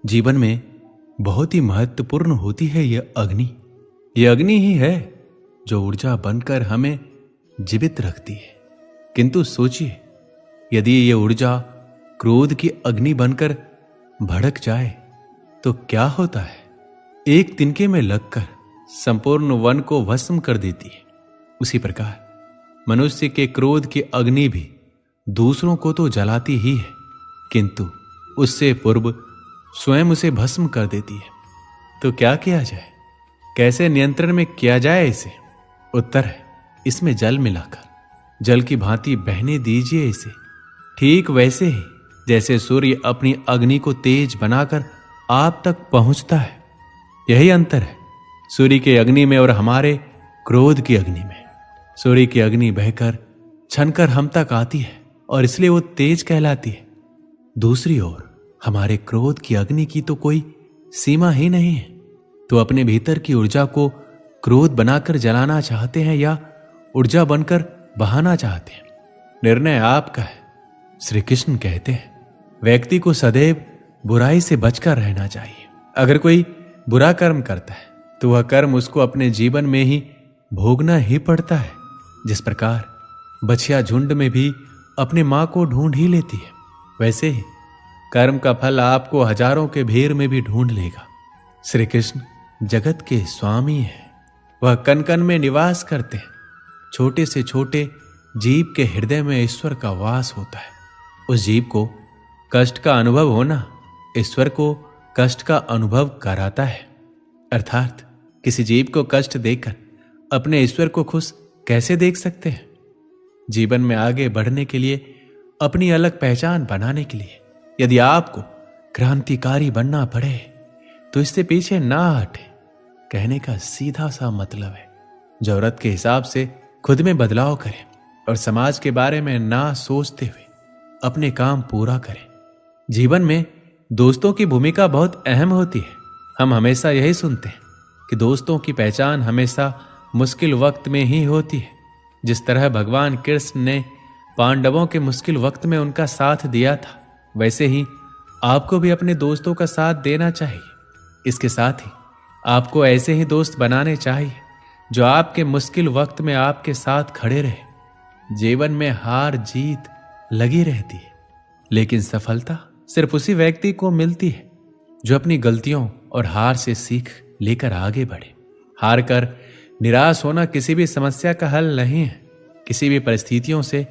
जीवन में बहुत ही महत्वपूर्ण होती है यह अग्नि। यह अग्नि ही है जो ऊर्जा बनकर हमें जीवित रखती है। किंतु सोचिए, यदि यह ऊर्जा क्रोध की अग्नि बनकर भड़क जाए तो क्या होता है। एक तिनके में लगकर संपूर्ण वन को भस्म कर देती है। उसी प्रकार मनुष्य के क्रोध की अग्नि भी दूसरों को तो जलाती ही है, किंतु उससे पूर्व स्वयं उसे भस्म कर देती है। तो क्या किया जाए, कैसे नियंत्रण में किया जाए इसे? उत्तर है, इसमें जल मिलाकर जल की भांति बहने दीजिए इसे। ठीक वैसे ही जैसे सूर्य अपनी अग्नि को तेज बनाकर आप तक पहुंचता है। यही अंतर है सूर्य की अग्नि में और हमारे क्रोध की अग्नि में। सूर्य की अग्नि बहकर छनकर हम तक आती है और इसलिए वो तेज कहलाती है। दूसरी ओर हमारे क्रोध की अग्नि की तो कोई सीमा ही नहीं है। तो अपने भीतर की ऊर्जा को क्रोध बनाकर जलाना चाहते हैं या ऊर्जा बनकर बहाना चाहते हैं, निर्णय आपका है। श्री कृष्ण कहते हैं, व्यक्ति को सदैव बुराई से बचकर रहना चाहिए। अगर कोई बुरा कर्म करता है तो वह कर्म उसको अपने जीवन में ही भोगना ही पड़ता है। जिस प्रकार बछिया झुंड में भी अपने मां को ढूंढ ही लेती है, वैसे ही कर्म का फल आपको हजारों के भीड़ में भी ढूंढ लेगा। श्री कृष्ण जगत के स्वामी हैं। वह कण कण में निवास करते हैं। छोटे से छोटे जीव के हृदय में ईश्वर का वास होता है। उस जीव को कष्ट का अनुभव होना ईश्वर को कष्ट का अनुभव कराता है। अर्थात किसी जीव को कष्ट देकर अपने ईश्वर को खुश कैसे देख सकते हैं? जीवन में आगे बढ़ने के लिए, अपनी अलग पहचान बनाने के लिए यदि आपको क्रांतिकारी बनना पड़े तो इससे पीछे ना हटे। कहने का सीधा सा मतलब है, जरूरत के हिसाब से खुद में बदलाव करें और समाज के बारे में ना सोचते हुए अपने काम पूरा करें। जीवन में दोस्तों की भूमिका बहुत अहम होती है। हम हमेशा यही सुनते हैं कि दोस्तों की पहचान हमेशा मुश्किल वक्त में ही होती है। जिस तरह भगवान कृष्ण ने पांडवों के मुश्किल वक्त में उनका साथ दिया था, वैसे ही आपको भी अपने दोस्तों का साथ देना चाहिए। इसके साथ ही आपको ऐसे ही दोस्त बनाने चाहिए जो आपके मुश्किल वक्त में आपके साथ खड़े रहे। जीवन में हार जीत लगी रहती है, लेकिन सफलता सिर्फ उसी व्यक्ति को मिलती है जो अपनी गलतियों और हार से सीख लेकर आगे बढ़े। हार कर निराश होना किसी भी समस्या का हल नहीं है। किसी भी परिस्थितियों से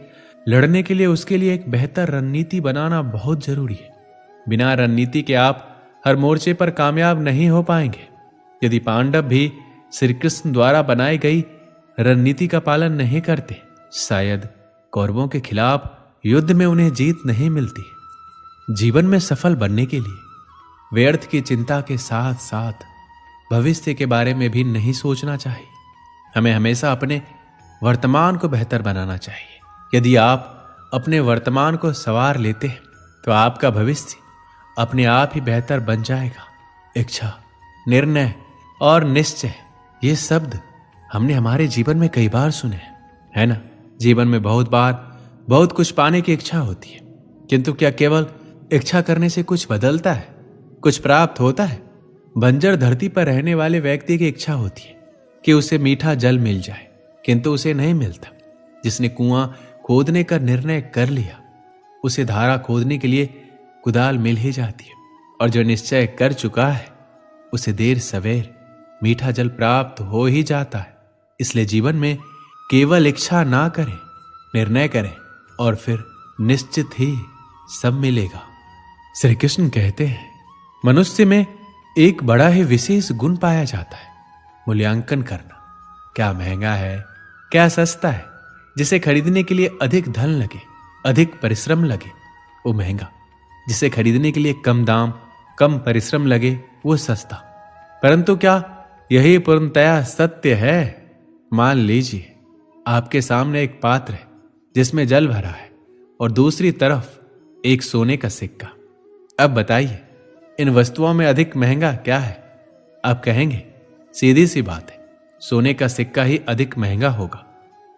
लड़ने के लिए उसके लिए एक बेहतर रणनीति बनाना बहुत जरूरी है। बिना रणनीति के आप हर मोर्चे पर कामयाब नहीं हो पाएंगे। यदि पांडव भी श्री कृष्ण द्वारा बनाई गई रणनीति का पालन नहीं करते, शायद कौरवों के खिलाफ युद्ध में उन्हें जीत नहीं मिलती। जीवन में सफल बनने के लिए व्यर्थ की चिंता के साथ साथ भविष्य के बारे में भी नहीं सोचना चाहिए। हमें हमेशा अपने वर्तमान को बेहतर बनाना चाहिए। यदि आप अपने वर्तमान को संवार लेते हैं तो आपका भविष्य अपने आप ही बेहतर बन जाएगा। इच्छा, निर्णय और निश्चय, ये शब्द हमने हमारे जीवन में कई बार सुने है ना। जीवन में बहुत बार बहुत कुछ पाने की इच्छा होती है, किंतु क्या केवल इच्छा करने से कुछ बदलता है, कुछ प्राप्त होता है? बंजर धरती पर रहने वाले व्यक्ति की इच्छा होती है कि उसे मीठा जल मिल जाए, किंतु उसे नहीं मिलता। जिसने कुआं खोदने का निर्णय कर लिया, उसे धारा खोदने के लिए कुदाल मिल ही जाती है, और जो निश्चय कर चुका है उसे देर सवेर मीठा जल प्राप्त हो ही जाता है। इसलिए जीवन में केवल इच्छा ना करें, निर्णय करें और फिर निश्चित ही सब मिलेगा। श्री कृष्ण कहते हैं, मनुष्य में एक बड़ा ही विशेष गुण पाया जाता है, मूल्यांकन करना। क्या महंगा है, क्या सस्ता है। जिसे खरीदने के लिए अधिक धन लगे, अधिक परिश्रम लगे, वो महंगा। जिसे खरीदने के लिए कम दाम, कम परिश्रम लगे, वो सस्ता। परंतु क्या यही पूर्णतया सत्य है? मान लीजिए आपके सामने एक पात्र है जिसमें जल भरा है और दूसरी तरफ एक सोने का सिक्का। अब बताइए, इन वस्तुओं में अधिक महंगा क्या है? आप कहेंगे सीधी सी बात है, सोने का सिक्का ही अधिक महंगा होगा।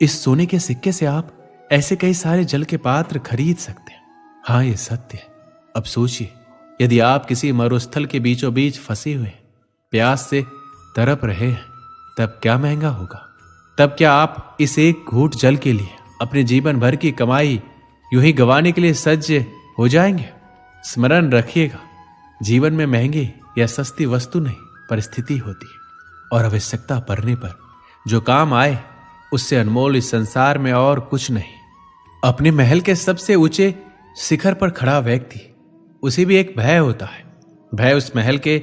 इस सोने के सिक्के से आप ऐसे कई सारे जल के पात्र खरीद सकते हैं। हाँ, ये सत्य है। अब सोचिए, यदि आप किसी मरुस्थल के बीचों बीच फंसे हुए प्यास से तड़प रहे हैं, तब क्या महंगा होगा? तब क्या आप इस एक घूंट जल के लिए अपने जीवन भर की कमाई यूं ही गंवाने के लिए सज्ज हो जाएंगे? स्मरण रखिएगा, जीवन में महंगी या सस्ती वस्तु नहीं, परिस्थिति होती है, और आवश्यकता पड़ने पर जो काम आए उससे अनमोल इस संसार में और कुछ नहीं। अपने महल के सबसे ऊंचे शिखर पर खड़ा व्यक्ति, उसे भी एक भय होता है। भय उस महल के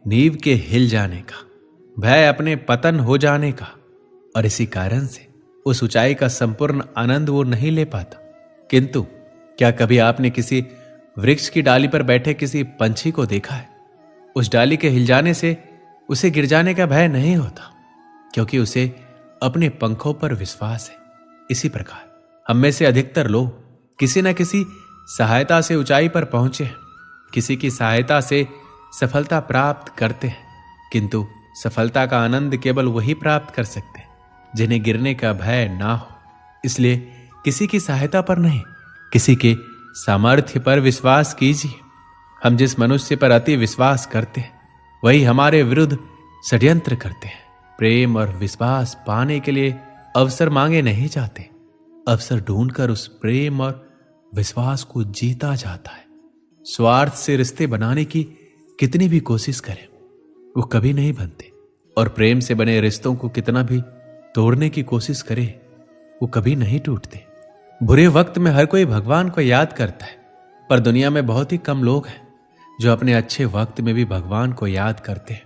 नींव के हिल जाने का, भय अपने पतन हो जाने का, और इसी कारण से उस ऊंचाई का संपूर्ण आनंद वो नहीं ले पाता। किंतु क्या कभी आपने किसी वृक्ष की डाली पर बैठे किसी पंछी को देखा है? उस डाली के हिल जाने से उसे गिर जाने का भय नहीं होता, क्योंकि उसे अपने पंखों पर विश्वास है। इसी प्रकार हम में से अधिकतर लोग किसी न किसी सहायता से ऊंचाई पर पहुंचे हैं, किसी की सहायता से सफलता प्राप्त करते हैं, किंतु सफलता का आनंद केवल वही प्राप्त कर सकते हैं जिन्हें गिरने का भय ना हो। इसलिए किसी की सहायता पर नहीं, किसी के सामर्थ्य पर विश्वास कीजिए। हम जिस मनुष्य पर अति विश्वास करते हैं वही हमारे विरुद्ध षड्यंत्र करते हैं। प्रेम और विश्वास पाने के लिए अवसर मांगे नहीं जाते, अवसर ढूंढकर उस प्रेम और विश्वास को जीता जाता है। स्वार्थ से रिश्ते बनाने की कितनी भी कोशिश करें वो कभी नहीं बनते, और प्रेम से बने रिश्तों को कितना भी तोड़ने की कोशिश करें वो कभी नहीं टूटते। बुरे वक्त में हर कोई भगवान को याद करता है, पर दुनिया में बहुत ही कम लोग हैं जो अपने अच्छे वक्त में भी भगवान को याद करते हैं।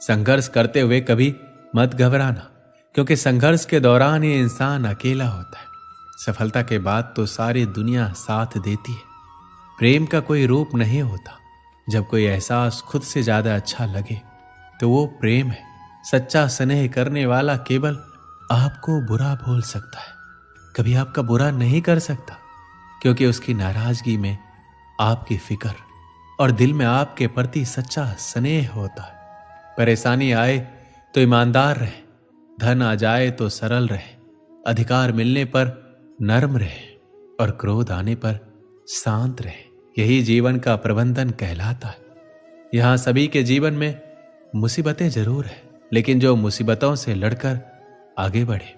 संघर्ष करते हुए कभी मत घबराना, क्योंकि संघर्ष के दौरान ये इंसान अकेला होता है। सफलता के बाद तो सारी दुनिया साथ देती है। प्रेम का कोई रूप नहीं होता। जब कोई एहसास खुद से ज्यादा अच्छा लगे तो वो प्रेम है। सच्चा स्नेह करने वाला केवल आपको बुरा बोल सकता है, कभी आपका बुरा नहीं कर सकता, क्योंकि उसकी नाराजगी में आपकी फिक्र और दिल में आपके प्रति सच्चा स्नेह होता है। परेशानी आए तो ईमानदार रहे, धन आ जाए तो सरल रहे, अधिकार मिलने पर नर्म रहे, और क्रोध आने पर शांत रहे। यही जीवन का प्रबंधन कहलाता है। यहां सभी के जीवन में मुसीबतें जरूर है, लेकिन जो मुसीबतों से लड़कर आगे बढ़े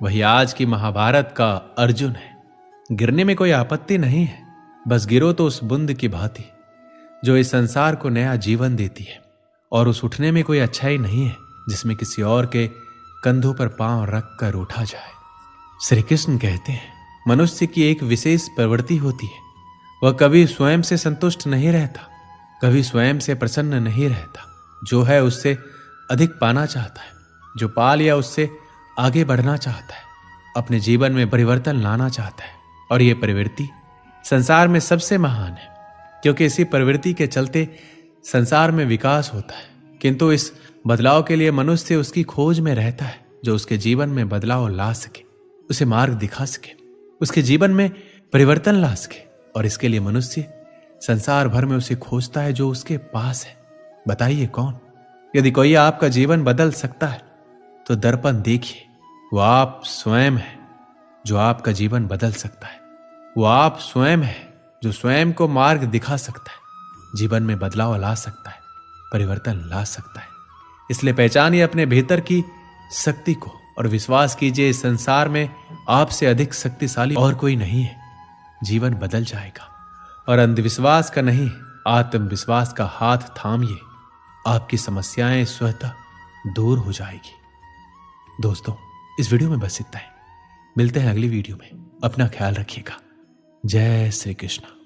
वही आज की महाभारत का अर्जुन है। गिरने में कोई आपत्ति नहीं है, बस गिरो तो उस बूंद की भांति जो इस संसार को नया जीवन देती है, और उस उठने में कोई अच्छाई नहीं है जिसमें किसी और के कंधों पर पांव रख कर उठा जाए। श्री कृष्ण कहते हैं, मनुष्य की एक विशेष प्रवृत्ति होती है, वह कभी स्वयं से संतुष्ट नहीं रहता, कभी स्वयं से प्रसन्न नहीं रहता। जो है उससे अधिक पाना चाहता है, जो पा लिया उससे आगे बढ़ना चाहता है, अपने जीवन में परिवर्तन लाना चाहता है। और यह प्रवृत्ति संसार में सबसे महान है, क्योंकि इसी प्रवृत्ति के चलते संसार में विकास होता है। किंतु इस बदलाव के लिए मनुष्य उसकी खोज में रहता है, जो उसके जीवन में बदलाव ला सके, उसे मार्ग दिखा सके, उसके जीवन में परिवर्तन ला सके। और इसके लिए मनुष्य संसार भर में उसे खोजता है जो उसके पास है। बताइए कौन? यदि कोई आपका जीवन बदल सकता है तो दर्पण देखिए, वो आप स्वयं है जो आपका जीवन बदल सकता है। वो आप स्वयं है जो स्वयं को मार्ग दिखा सकता है, जीवन में बदलाव ला सकता है, परिवर्तन ला सकता है। इसलिए पहचानिए अपने भीतर की शक्ति को और विश्वास कीजिए, इस संसार में आपसे अधिक शक्तिशाली और कोई नहीं है। जीवन बदल जाएगा। और अंधविश्वास का नहीं, आत्मविश्वास का हाथ थामिए, आपकी समस्याएं स्वतः दूर हो जाएगी। दोस्तों, इस वीडियो में बस इतना ही। मिलते हैं अगली वीडियो में। अपना ख्याल रखिएगा। जय श्री कृष्ण।